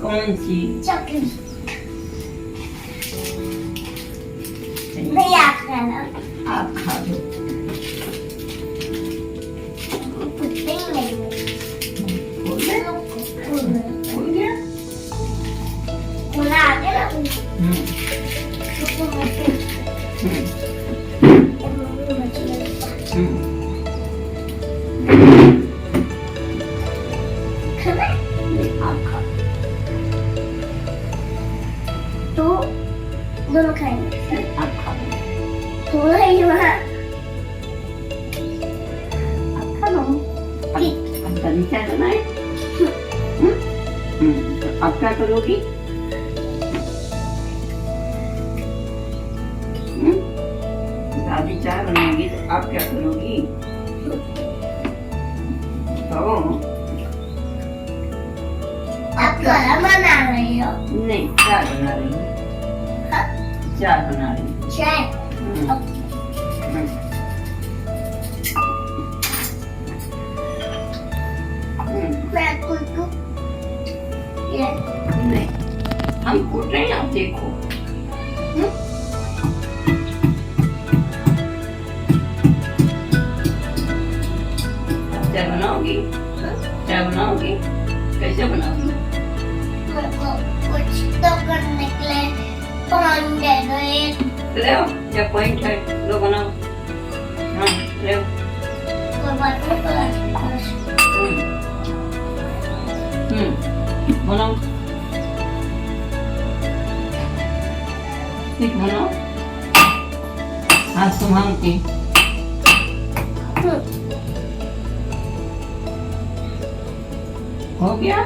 कौन सी? चॉकलेट नहीं आप खाना आप खा लो। कुछ नहीं हो गया? हो गया? खुला आ गया ना खाना आप खा। तो दोनों खाएंगे आप खा लो। थोड़ा ही वहाँ आप खा लो। अब दादी चाय बनाए? तो अब क्या करोगी? दादी चाय बनाएगी तो आप क्या करोगी? तो आप खाना बना रही हो नहीं, चाय बना रही हूँ। चाय बना रही हूँ। चाय मैं कुछ ये नहीं, हम कूट रहे हैं, आप देखो। चाय बनाओगी? चाय बनाओगी? कैसे बनाओगी? मेरे को कुछ तो करने के लिए पॉइंट दे दो एक ले आओ, क्या पॉइंट है? लो बनाओ। हाँ, ले आओ। कोई बात नहीं बनाओ। ठीक बनाओ। हाथ संभाल के। हो गया?